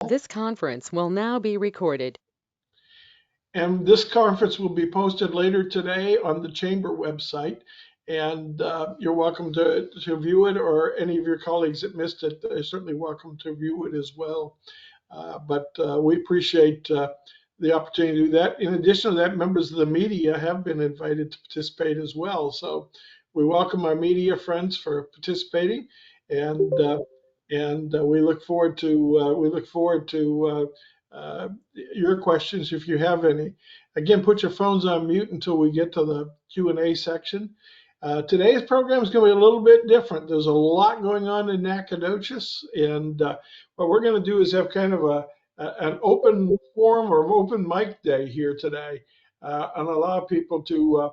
This conference will now be recorded. And this conference will be posted later today on the Chamber website. And you're welcome to view it, or any of your colleagues that missed it, they're certainly welcome to view it as well. But we appreciate the opportunity to do that. In addition to that, members of the media have been invited to participate as well. So we welcome our media friends for participating, and we look forward to your questions if you have any. Again, put your phones on mute until we get to the Q&A section. Today's program is going to be a little bit different. There's a lot going on in Nacogdoches, and what we're going to do is have kind of an open forum or open mic day here today, and allow people to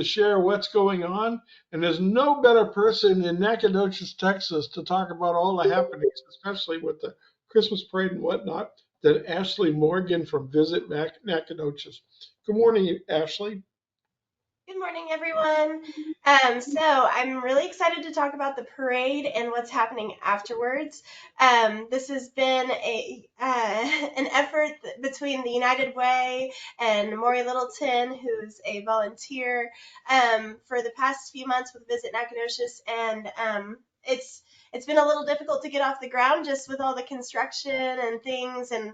share what's going on. And there's no better person in Nacogdoches, Texas, to talk about all the happenings, especially with the Christmas parade and whatnot, than Ashley Morgan from Visit Nacogdoches. Good morning, Ashley. Good morning, everyone. So I'm really excited to talk about the parade and what's happening afterwards. This has been an effort between the United Way and Maury Littleton, who's a volunteer, for the past few months with Visit Nacogdoches, and it's been a little difficult to get off the ground just with all the construction and things and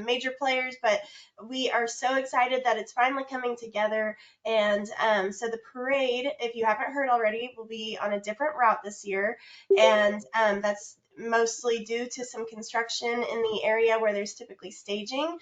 major players, but we are so excited that it's finally coming together. And so the parade, if you haven't heard already, will be on a different route this year. And that's mostly due to some construction in the area where there's typically staging.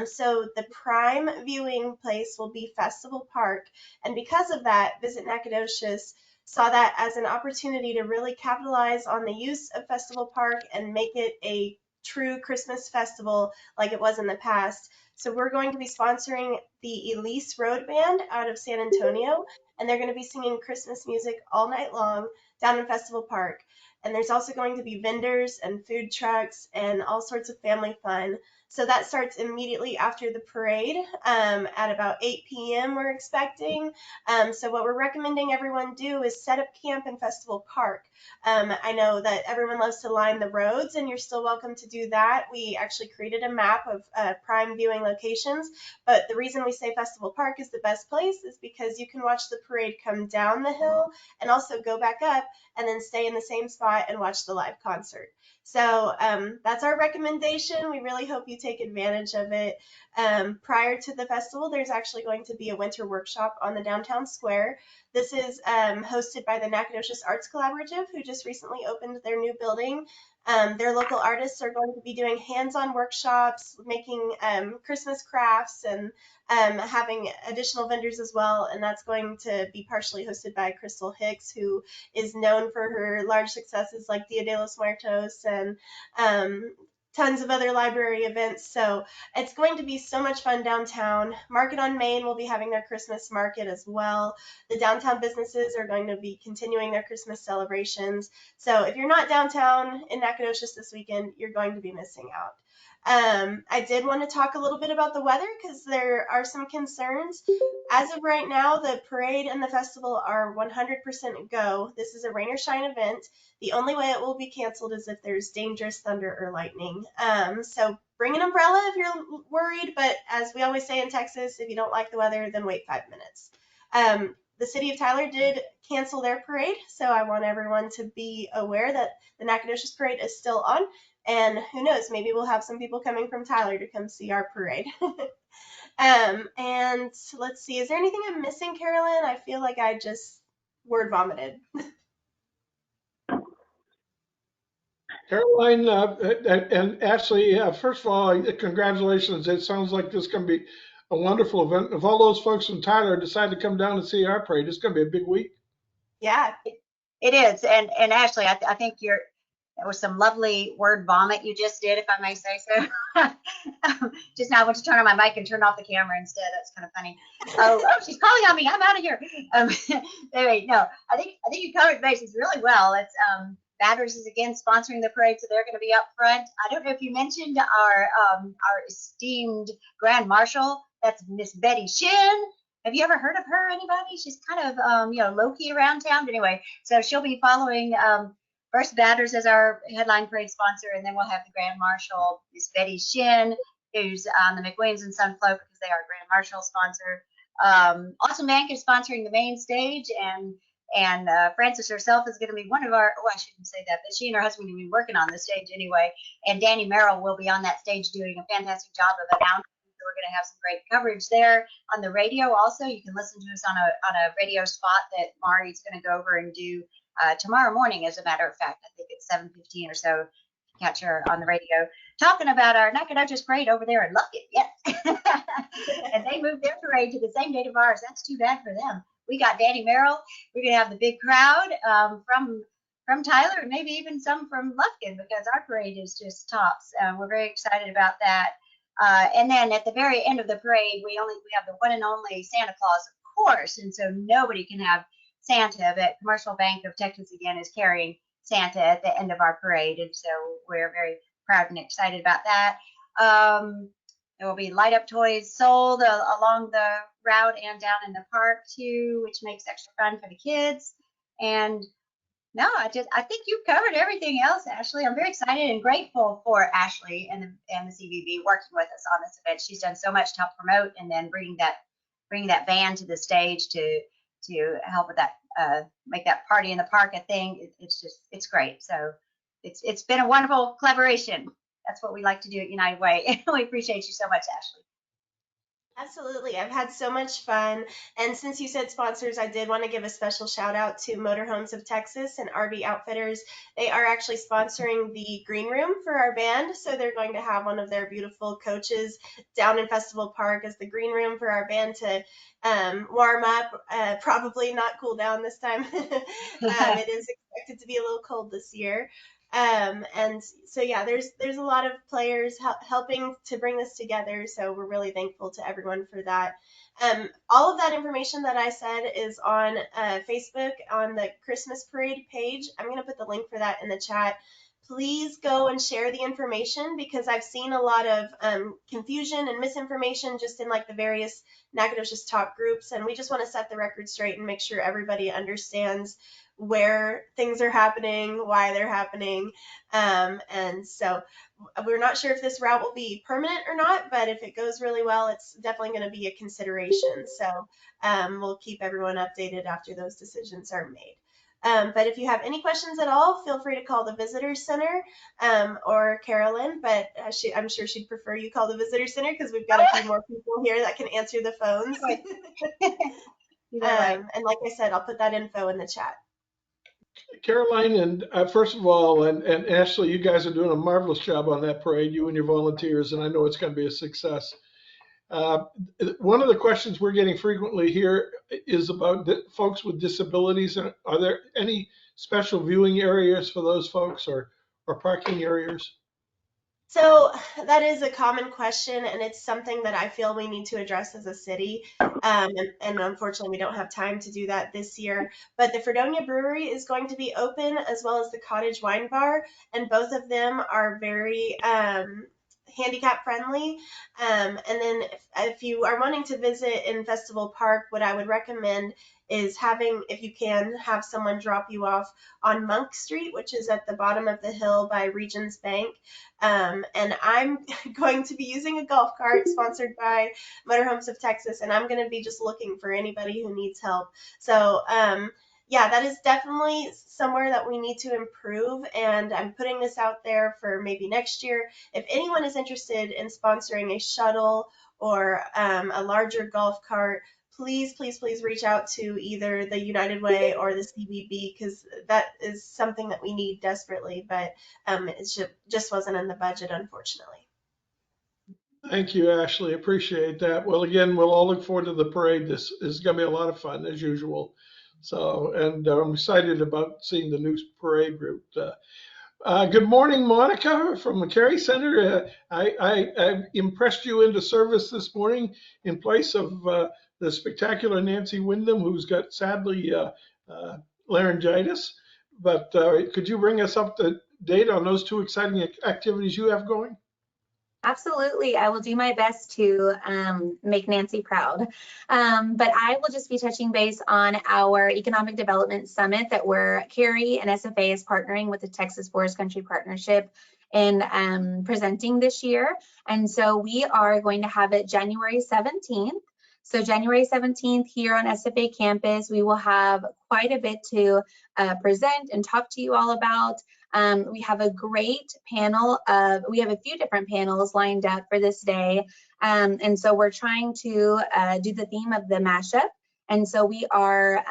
So the prime viewing place will be Festival Park. And because of that, Visit Nacogdoches saw that as an opportunity to really capitalize on the use of Festival Park and make it a true Christmas festival like it was in the past. So we're going to be sponsoring the Elise Road Band out of San Antonio, and they're going to be singing Christmas music all night long down in Festival Park. And there's also going to be vendors and food trucks and all sorts of family fun. So that starts immediately after the parade at about 8 p.m. we're expecting. So what we're recommending everyone do is set up camp in Festival Park. I know that everyone loves to line the roads, and you're still welcome to do that. We actually created a map of prime viewing locations, but the reason we say Festival Park is the best place is because you can watch the parade come down the hill and also go back up and then stay in the same spot and watch the live concert. So that's our recommendation. We really hope you take advantage of it. Prior to the festival, there's actually going to be a winter workshop on the downtown square. This is hosted by the Nacogdoches Arts Collaborative, who just recently opened their new building. Their local artists are going to be doing hands-on workshops, making Christmas crafts, and having additional vendors as well. And that's going to be partially hosted by Crystal Hicks, who is known for her large successes like Dia de los Muertos and tons of other library events. So it's going to be so much fun downtown. Market on Main will be having their Christmas market as well. The downtown businesses are going to be continuing their Christmas celebrations. So if you're not downtown in Nacogdoches this weekend, you're going to be missing out. I did want to talk a little bit about the weather because there are some concerns. As of right now, the parade and the festival are 100% go. This is a rain or shine event. The only way it will be canceled is if there's dangerous thunder or lightning. So bring an umbrella if you're worried, but as we always say in Texas, if you don't like the weather, then wait 5 minutes. The city of Tyler did cancel their parade, so I want everyone to be aware that the Nacogdoches parade is still on. And who knows, maybe we'll have some people coming from Tyler to come see our parade. And let's see, is there anything I'm missing, Carolyn? I feel like I just word vomited. Caroline and Ashley, first of all, congratulations. It sounds like this is going to be a wonderful event. If all those folks from Tyler decide to come down and see our parade, it's going to be a big week. Yeah. It is. And Ashley, I think that was some lovely word vomit you just did, if I may say so. Just now I went to turn on my mic and turn off the camera instead. That's kind of funny. Oh, she's calling on me. I'm out of here. Anyway, no, I think you covered bases really well. It's Batters is again sponsoring the parade, so they're going to be up front. I don't know if you mentioned our esteemed Grand Marshal. That's Miss Betty Shin. Have you ever heard of her, anybody? She's kind of, low-key around town. But anyway, so she'll be following First Batters as our headline parade sponsor, and then we'll have the Grand Marshal, Miss Betty Shin, who's on the McWilliams and Son float because they are Grand Marshal sponsor. Awesome Bank is sponsoring the main stage, and Frances herself is going to be one of our. Oh, I shouldn't say that, but she and her husband will be working on the stage anyway. And Danny Merrill will be on that stage doing a fantastic job of announcing. So we're going to have some great coverage there on the radio. Also, you can listen to us on a radio spot that Mari's going to go over and do tomorrow morning. As a matter of fact, I think it's 7:15 or so. Catch her on the radio talking about our Nacogdoches parade over there in Lufkin. Yes, and they moved their parade to the same date of ours. That's too bad for them. We got Danny Merrill. We're going to have the big crowd from Tyler and maybe even some from Lufkin because our parade is just tops. We're very excited about that. And then at the very end of the parade, we have the one and only Santa Claus, of course, and so nobody can have Santa. But Commercial Bank of Texas again is carrying Santa at the end of our parade, and so we're very proud and excited about that. There will be light up toys sold along the route and down in the park too, which makes extra fun for the kids. And no, I think you've covered everything else, Ashley. I'm very excited and grateful for Ashley and the CVB working with us on this event. She's done so much to help promote, and then bringing that band to the stage to help with that, make that party in the park a thing. It's great. So it's been a wonderful collaboration. That's what we like to do at United Way. We appreciate you so much, Ashley. Absolutely. I've had so much fun. And since you said sponsors, I did want to give a special shout out to Motorhomes of Texas and RV Outfitters. They are actually sponsoring the green room for our band. So they're going to have one of their beautiful coaches down in Festival Park as the green room for our band to warm up, probably not cool down this time. It is expected to be a little cold this year. And so yeah, there's a lot of players helping to bring this together. So we're really thankful to everyone for that. All of that information that I said is on Facebook on the Christmas parade page. I'm going to put the link for that in the chat. Please go and share the information because I've seen a lot of confusion and misinformation just in like the various Nacogdoches talk groups. And we just want to set the record straight and make sure everybody understands where things are happening, why they're happening. And so we're not sure if this route will be permanent or not, but if it goes really well, it's definitely going to be a consideration. So we'll keep everyone updated after those decisions are made. But if you have any questions at all, feel free to call the Visitor Center or Carolyn, but I'm sure she'd prefer you call the Visitor Center because we've got a few more people here that can answer the phones. And like I said, I'll put that info in the chat. Caroline, and first of all, and Ashley, you guys are doing a marvelous job on that parade, you and your volunteers, and I know it's going to be a success. One of the questions we're getting frequently here is about folks with disabilities. Are there any special viewing areas for those folks or parking areas? So that is a common question, and it's something that I feel we need to address as a city. And unfortunately, we don't have time to do that this year. But the Fredonia Brewery is going to be open, as well as the Cottage Wine Bar, and both of them are very handicap friendly. And then if you are wanting to visit in Festival Park, what I would recommend is having, if you can, have someone drop you off on Monk Street, which is at the bottom of the hill by Regions Bank. And I'm going to be using a golf cart sponsored by Motorhomes of Texas, and I'm going to be just looking for anybody who needs help. So yeah, that is definitely somewhere that we need to improve, and I'm putting this out there for maybe next year. If anyone is interested in sponsoring a shuttle or a larger golf cart, please, please, please reach out to either the United Way or the CBB because that is something that we need desperately, but it just wasn't in the budget, unfortunately. Thank you, Ashley. Appreciate that. Well, again, we'll all look forward to the parade. This is going to be a lot of fun, as usual. So, and I'm excited about seeing the new parade route. Good morning, Monica from the Carey Center. I impressed you into service this morning in place of the spectacular Nancy Wyndham, who's got sadly laryngitis. But could you bring us up to date on those two exciting activities you have going? Absolutely. I will do my best to make Nancy proud. But I will just be touching base on our Economic Development Summit that Carrie and SFA is partnering with the Texas Forest Country Partnership in presenting this year. And so we are going to have it January 17th. So January 17th here on SFA campus, we will have quite a bit to present and talk to you all about. We have a great panel we have a few different panels lined up for this day. And so we're trying to do the theme of the mashup. And so we are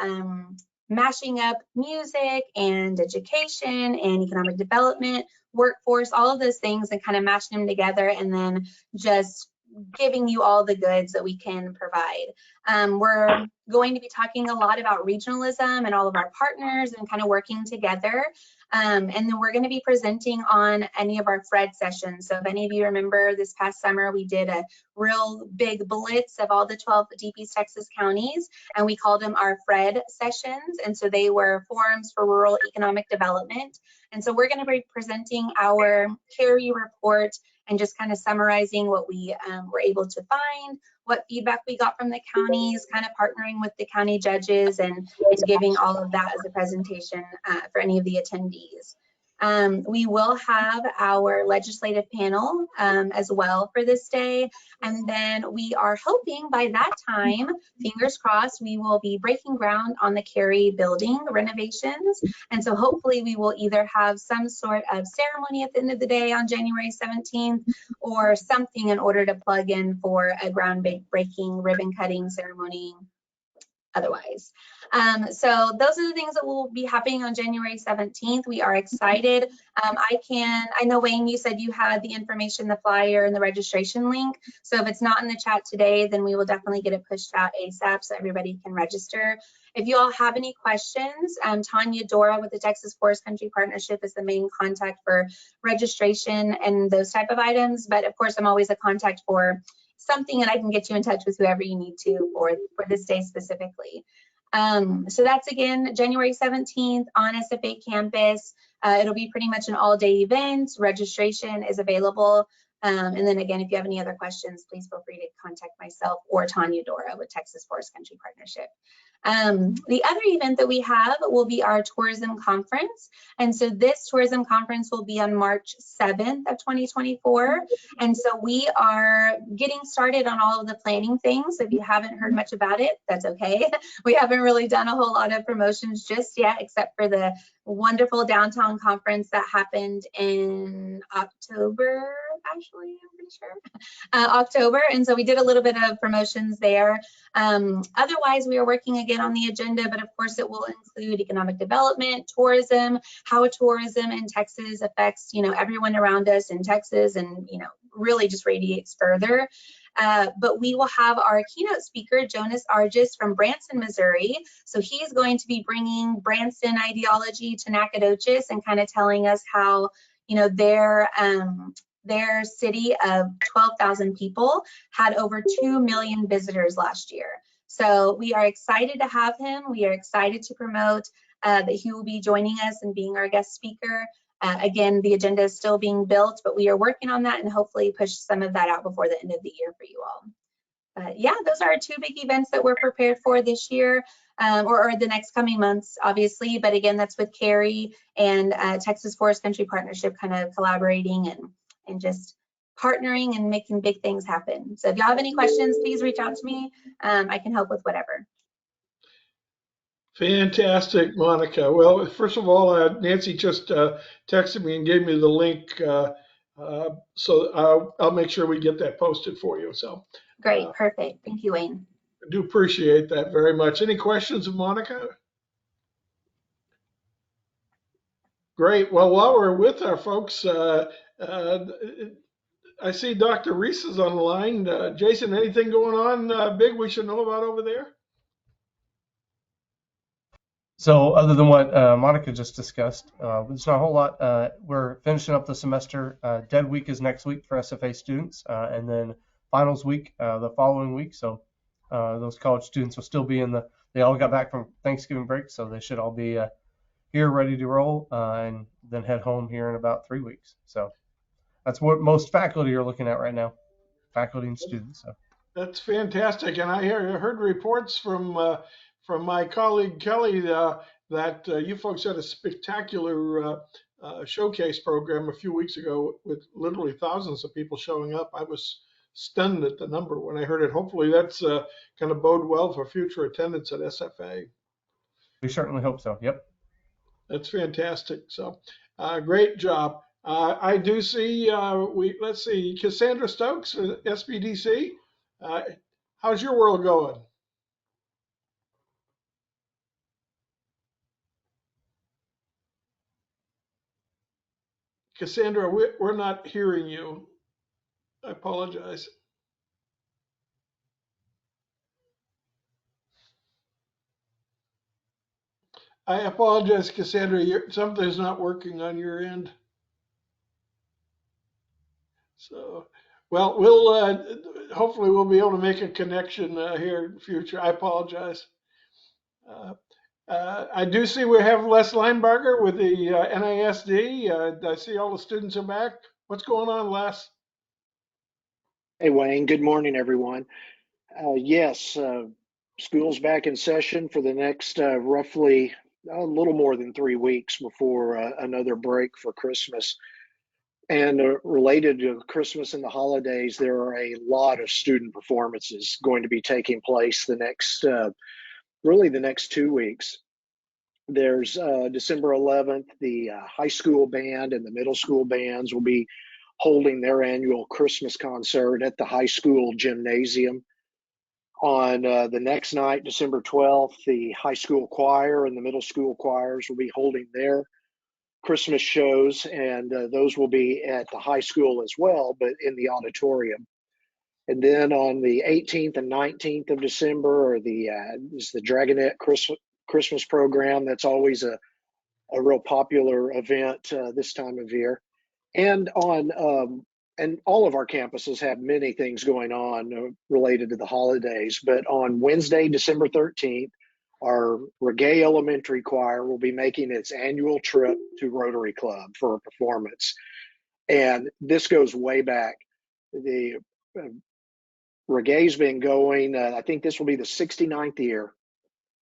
mashing up music and education and economic development, workforce, all of those things, and kind of mashing them together, and then just giving you all the goods that we can provide. We're going to be talking a lot about regionalism and all of our partners and kind of working together. And then we're going to be presenting on any of our FRED sessions. So if any of you remember this past summer, we did a real big blitz of all the 12 Deep East Texas counties, and we called them our FRED sessions. And so they were forums for rural economic development. And so we're going to be presenting our Carrie report and just kind of summarizing what we were able to find, what feedback we got from the counties, kind of partnering with the county judges and giving all of that as a presentation for any of the attendees. We will have our legislative panel as well for this day. And then we are hoping by that time, fingers crossed, we will be breaking ground on the Carrie building renovations. And so hopefully we will either have some sort of ceremony at the end of the day on January 17th or something in order to plug in for a groundbreaking ribbon cutting ceremony otherwise. So those are the things that will be happening on January 17th. We are excited. I know, Wayne, you said you had the information, the flyer, and the registration link. So if it's not in the chat today, then we will definitely get it pushed out ASAP so everybody can register. If you all have any questions, Tanya Dora with the Texas Forest Country Partnership is the main contact for registration and those type of items. But of course, I'm always a contact for something, and I can get you in touch with whoever you need to for this day specifically. So that's again January 17th on SFA campus. It'll be pretty much an all-day event. Registration is available. And then again, if you have any other questions, please feel free to contact myself or Tanya Dora with Texas Forest Country Partnership. The other event that we have will be our tourism conference. And so this tourism conference will be on March 7th of 2024. And so we are getting started on all of the planning things. If you haven't heard much about it, that's okay. We haven't really done a whole lot of promotions just yet, except for the wonderful downtown conference that happened in October, actually, I'm pretty sure, October. And so we did a little bit of promotions there. Otherwise, we are working again on the agenda, but of course it will include economic development, tourism, how tourism in Texas affects, everyone around us in Texas and, really just radiates further. But we will have our keynote speaker, Jonas Argis from Branson, Missouri. So he's going to be bringing Branson ideology to Nacogdoches and kind of telling us how, their city of 12,000 people had over 2 million visitors last year. So we are excited to have him. We are excited to promote that he will be joining us and being our guest speaker. Again, the agenda is still being built, but we are working on that and hopefully push some of that out before the end of the year for you all. Yeah, those are our two big events that we're prepared for this year, or the next coming months, obviously. But again, that's with Carrie and Texas Forest Country Partnership kind of collaborating and just partnering and making big things happen. So if y'all have any questions, please reach out to me. I can help with whatever. Fantastic, Monica. Well, first of all, Nancy just texted me and gave me the link, so I'll make sure we get that posted for you. So great, perfect. Thank you, Wayne. I do appreciate that very much. Any questions of Monica? Great. Well, while we're with our folks, I see Dr. Reese is on the line. Jason, anything going on big we should know about over there? So other than what Monica just discussed, there's not a whole lot. We're finishing up the semester. Dead week is next week for SFA students, and then finals week the following week. So those college students will still be they all got back from Thanksgiving break, so they should all be here ready to roll and then head home here in about 3 weeks. So that's what most faculty are looking at right now, faculty and students. So. That's fantastic, and I heard reports from my colleague Kelly that you folks had a spectacular showcase program a few weeks ago with literally thousands of people showing up. I was stunned at the number when I heard it. Hopefully, that's going to bode well for future attendance at SFA. We certainly hope so. Yep. That's fantastic. So, great job. I do see, let's see, Cassandra Stokes, SBDC. How's your world going? Cassandra, we're not hearing you. I apologize. I apologize, Cassandra. Something's not working on your end. So, well, hopefully we'll be able to make a connection here in the future. I apologize. I do see we have Les Linebarger with the NISD. I see all the students are back. What's going on, Les? Hey, Wayne. Good morning, everyone. Yes, school's back in session for the next roughly a little more than 3 weeks before another break for Christmas. And related to Christmas and the holidays, there are a lot of student performances going to be taking place the next, really the next 2 weeks. There's December 11th, the high school band and the middle school bands will be holding their annual Christmas concert at the high school gymnasium. On the next night, December 12th, the high school choir and the middle school choirs will be holding their Christmas shows, and those will be at the high school as well, but in the auditorium. And then on the 18th and 19th of December, is the Dragonette Christmas program. That's always a real popular event this time of year. And and all of our campuses have many things going on related to the holidays. But on Wednesday, December 13th, our Regay Elementary Choir will be making its annual trip to Rotary Club for a performance. And this goes way back. The Regay's been going, I think this will be the 69th year.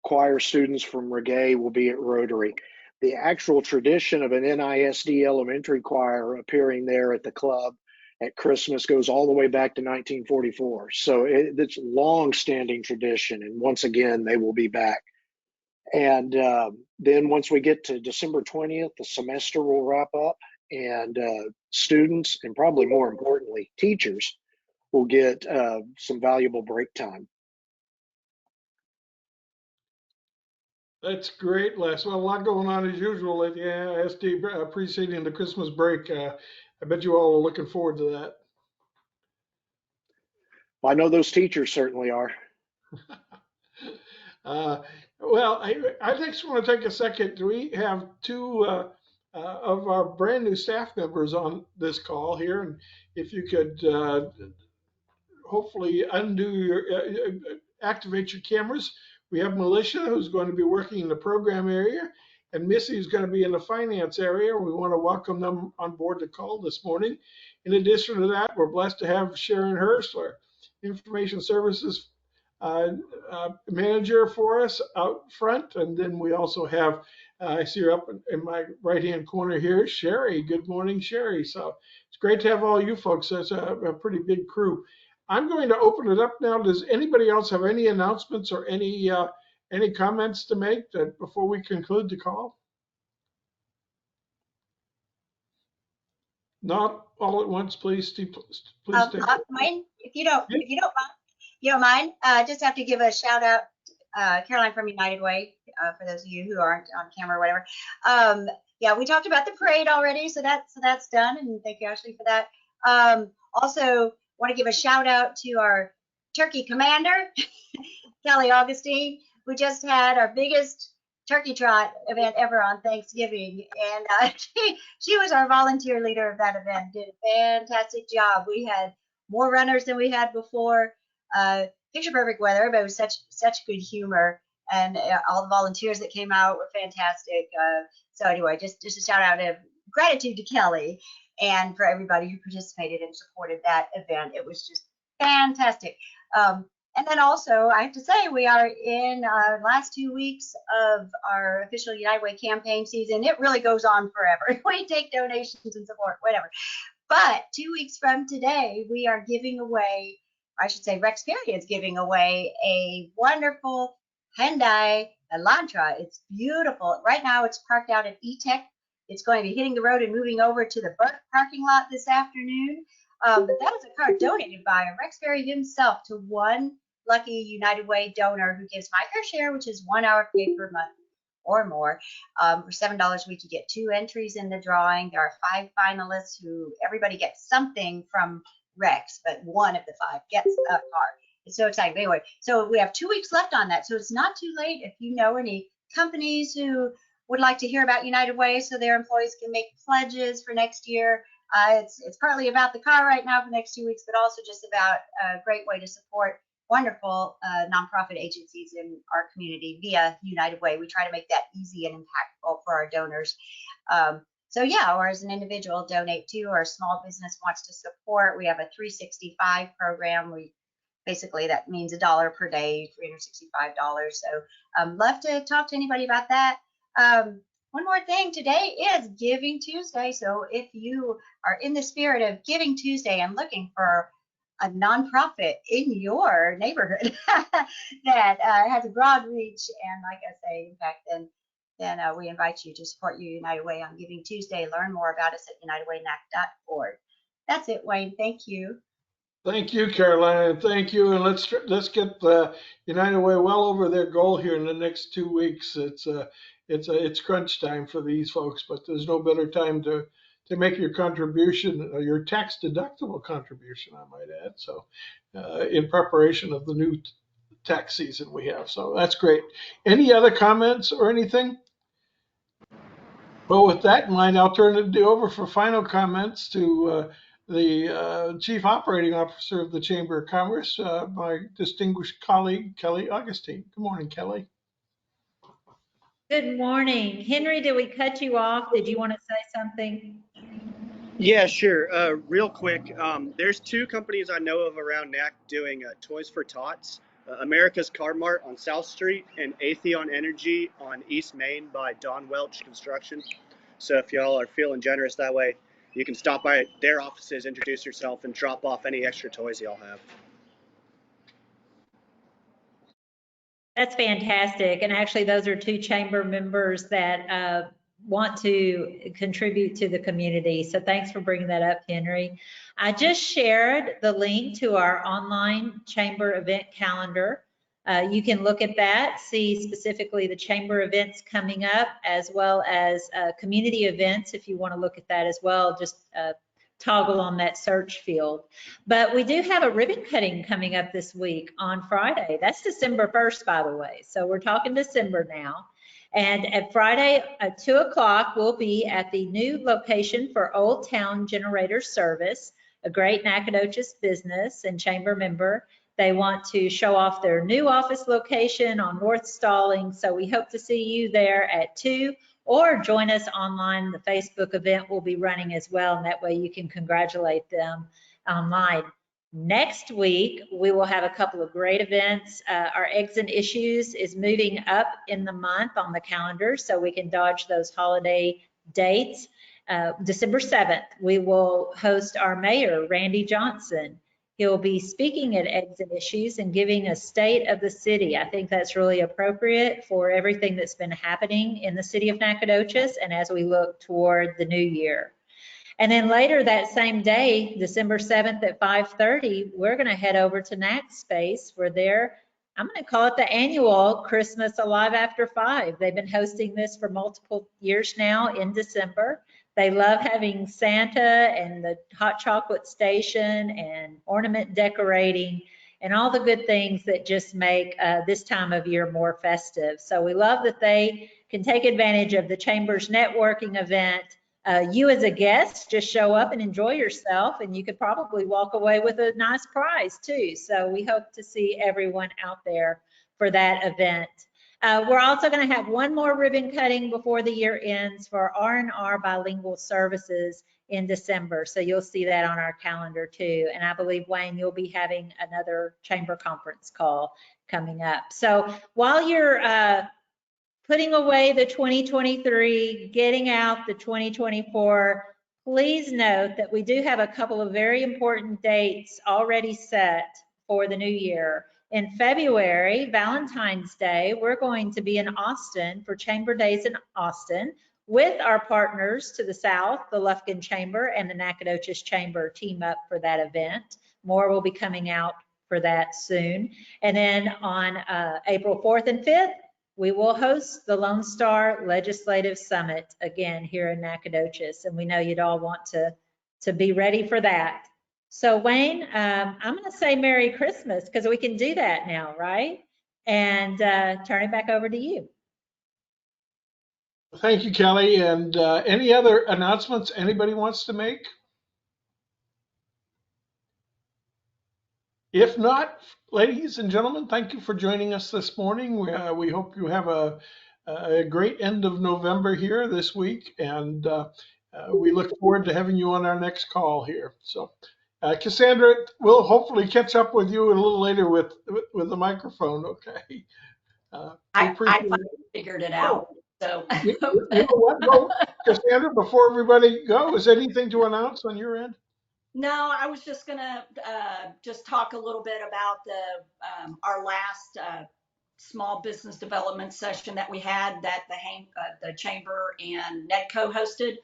Choir students from Regay will be at Rotary. The actual tradition of an NISD elementary choir appearing there at the club at Christmas goes all the way back to 1944. So it's a long-standing tradition, and once again, they will be back. And then once we get to December 20th, the semester will wrap up, and students, and probably more importantly, teachers, will get some valuable break time. That's great, Les. Well, a lot going on as usual at the NISD preceding the Christmas break. I bet you all are looking forward to that. Well, I know those teachers certainly are. Well, I just want to take a second. We have two of our brand new staff members on this call here, and if you could hopefully activate your cameras. We have Militia, who's going to be working in the program area, and Missy is going to be in the finance area. We want to welcome them on board the call this morning. In addition to that, we're blessed to have Sharon Hurst, our information services manager for us out front. And then we also have, I see her up in my right-hand corner here, Sherry. Good morning, Sherry. So it's great to have all you folks. That's a pretty big crew. I'm going to open it up now. Does anybody else have any announcements or any comments to make before we conclude the call? Not all at once, please. Steve, please take it. Mine, if you don't mind, just have to give a shout out, Caroline from United Way, for those of you who aren't on camera or whatever. Yeah, we talked about the parade already, so that's done, and thank you, Ashley, for that. Also, want to give a shout out to our turkey commander, Kelly Augustine. We just had our biggest turkey trot event ever on Thanksgiving, and she was our volunteer leader of that event. Did a fantastic job. We had more runners than we had before. Picture perfect weather, but it was such good humor, and all the volunteers that came out were fantastic. So anyway, just a shout out to gratitude to Kelly and for everybody who participated and supported that event. It was just fantastic. And then also, I have to say, we are in our last 2 weeks of our official United Way campaign season. It really goes on forever. We take donations and support, whatever. But 2 weeks from today, we are giving away, I should say, Rex Perry is giving away a wonderful Hyundai Elantra. It's beautiful. Right now, it's parked out at E-Tech. It's going to be hitting the road and moving over to the Burke parking lot this afternoon. But that is a car donated by Rex Perry himself to one lucky United Way donor who gives my fair share, which is 1 hour paid per month or more. For $7 a week, you get 2 entries in the drawing. There are 5 finalists who everybody gets something from Rex, but one of the 5 gets a car. It's so exciting. But anyway, so we have 2 weeks left on that. So it's not too late if you know any companies who would like to hear about United Way so their employees can make pledges for next year. It's partly about the car right now for the next 2 weeks, but also just about a great way to support wonderful nonprofit agencies in our community via United Way. We try to make that easy and impactful for our donors. So yeah, or as an individual, donate to, or a small business wants to support. We have a 365 program. We basically, that means $1 per day, $365. So love to talk to anybody about that. One more thing, today is Giving Tuesday. So if you are in the spirit of Giving Tuesday and looking for a nonprofit in your neighborhood that has a broad reach and, like I say, impact, then we invite you to support United Way on Giving Tuesday. Learn more about us at unitedwaynac.org. That's it, Wayne. Thank you. Thank you, Caroline. Thank you. And let's get the United Way well over their goal here in the next 2 weeks. It's crunch time for these folks, but there's no better time to make your contribution, your tax deductible contribution, I might add. So, in preparation of the new tax season we have. So that's great. Any other comments or anything? Well, with that in mind, I'll turn it over for final comments to the Chief Operating Officer of the Chamber of Commerce, my distinguished colleague, Kelly Augustine. Good morning, Kelly. Good morning. Henry, did we cut you off? Did you want to say something? Yeah, sure. Real quick, there's 2 companies I know of around NAC doing Toys for Tots. America's Car Mart on South Street and Atheon Energy on East Main by Don Welch Construction. So if y'all are feeling generous that way, you can stop by their offices, introduce yourself, and drop off any extra toys y'all have. That's fantastic. And actually, those are 2 chamber members that want to contribute to the community. So thanks for bringing that up, Henry. I just shared the link to our online chamber event calendar. You can look at that, see specifically the chamber events coming up, as well as community events if you want to look at that as well. Just toggle on that search field. But we do have a ribbon cutting coming up this week on Friday. That's December 1st, by the way. So we're talking December now. And at Friday at 2 o'clock, we'll be at the new location for Old Town Generator Service, a great Nacogdoches business and chamber member. They want to show off their new office location on North Stalling. So we hope to see you there at 2, or join us online. The Facebook event will be running as well, and that way you can congratulate them online. Next week, we will have a couple of great events. Our Eggs and Issues is moving up in the month on the calendar, so we can dodge those holiday dates. December 7th, we will host our mayor, Randy Johnson. He'll be speaking at Eggs and Issues and giving a state of the city. I think that's really appropriate for everything that's been happening in the city of Nacogdoches and as we look toward the new year. And then later that same day, December 7th at 5:30, we're going to head over to NAC Space for their, I'm going to call it the annual Christmas Alive After 5. They've been hosting this for multiple years now in December. They love having Santa and the hot chocolate station and ornament decorating and all the good things that just make this time of year more festive. So we love that they can take advantage of the Chamber's networking event. You as a guest, just show up and enjoy yourself, and you could probably walk away with a nice prize too. So we hope to see everyone out there for that event. We're also going to have one more ribbon cutting before the year ends for R&R Bilingual Services in December. So you'll see that on our calendar too. And I believe, Wayne, you'll be having another chamber conference call coming up. So while you're putting away the 2023, getting out the 2024, please note that we do have a couple of very important dates already set for the new year. In February, Valentine's Day, we're going to be in Austin for Chamber Days in Austin with our partners to the south, the Lufkin Chamber and the Nacogdoches Chamber team up for that event. More will be coming out for that soon. And then on April 4th and 5th, we will host the Lone Star Legislative Summit again here in Nacogdoches, and we know you'd all want to be ready for that. So Wayne, I'm going to say Merry Christmas because we can do that now, right? And turn it back over to you. Thank you, Kelly. And any other announcements anybody wants to make? If not, ladies and gentlemen, thank you for joining us this morning. We hope you have a great end of November here this week, and we look forward to having you on our next call here. So, Cassandra, we'll hopefully catch up with you a little later with the microphone, okay? I finally figured it out. So You know what? Well, Cassandra, before everybody goes, anything to announce on your end? no, I was just gonna just talk a little bit about our last small business development session that we had that the chamber and NEDCO hosted.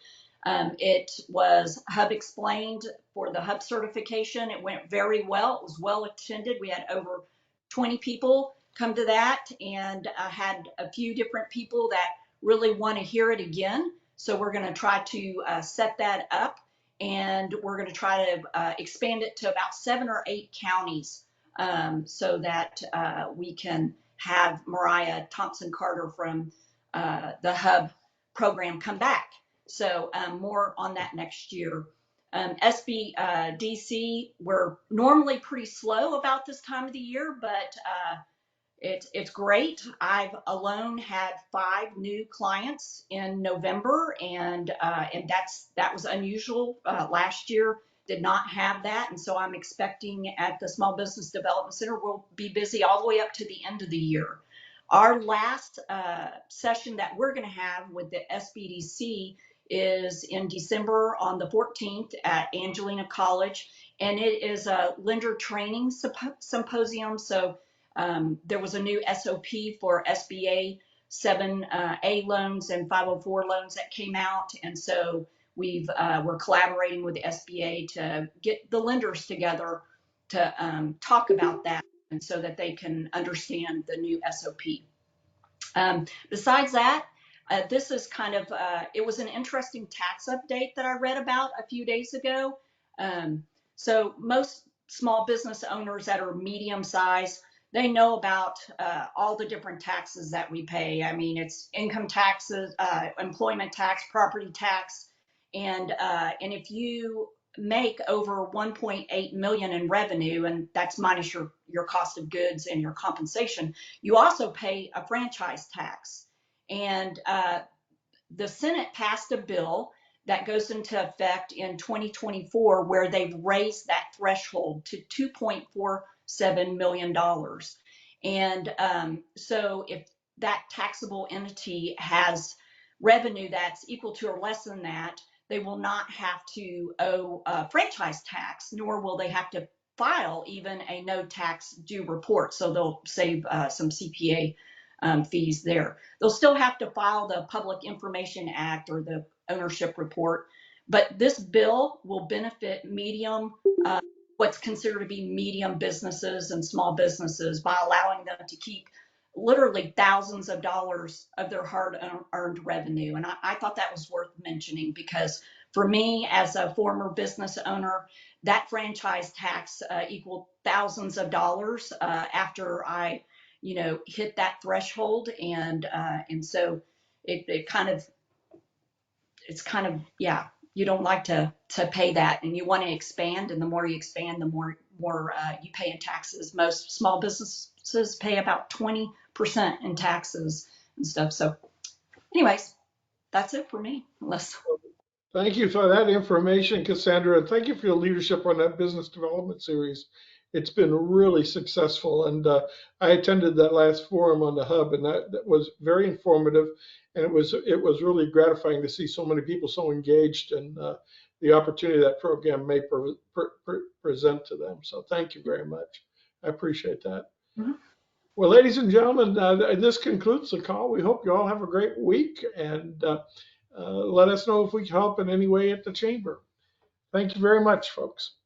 It was Hub Explained for the Hub certification. It went very well. It was well attended. We had over 20 people come to that, and I had a few different people that really want to hear it again. So we're going to try to set that up, and we're going to try to expand it to about 7 or 8 counties, so that we can have Mariah Thompson Carter from the Hub program come back. So more on that next year. SBDC, we're normally pretty slow about this time of the year, but it's great. I've alone had 5 new clients in November, and that was unusual. Last year did not have that, and so I'm expecting at the Small Business Development Center we'll be busy all the way up to the end of the year. Our last session that we're going to have with the SBDC is in December on the 14th at Angelina College, and it is a lender training symposium. So there was a new SOP for SBA 7A loans and 504 loans that came out, and so we're collaborating with the SBA to get the lenders together to talk about that, and so that they can understand the new SOP. Besides that, this is kind of it was an interesting tax update that I read about a few days ago. So most small business owners that are medium size, they know about all the different taxes that we pay. I mean, it's income taxes, employment tax, property tax, and if you make over 1.8 million in revenue, and that's minus your cost of goods and your compensation, you also pay a franchise tax. And the Senate passed a bill that goes into effect in 2024 where they've raised that threshold to $2.47 million. And so if that taxable entity has revenue that's equal to or less than that, they will not have to owe a franchise tax, nor will they have to file even a no tax due report. So they'll save some CPA fees there. They'll still have to file the Public Information Act or the ownership report, but this bill will benefit what's considered to be medium businesses and small businesses by allowing them to keep literally thousands of dollars of their hard-earned revenue. And I thought that was worth mentioning because for me, as a former business owner, that franchise tax equaled thousands of dollars after I, hit that threshold, and so it's kind of you don't like to pay that, and you want to expand. And the more you expand, the more you pay in taxes. Most small businesses pay about 20% in taxes and stuff. So, anyways, that's it for me. Unless Thank you for that information, Cassandra, and thank you for your leadership on that business development series. It's been really successful, and I attended that last forum on the hub, and that was very informative, and it was really gratifying to see so many people so engaged in the opportunity that program may present to them. So thank you very much. I appreciate that. Mhm. Well, ladies and gentlemen, this concludes the call. We hope you all have a great week, and let us know if we can help in any way at the chamber. Thank you very much, folks.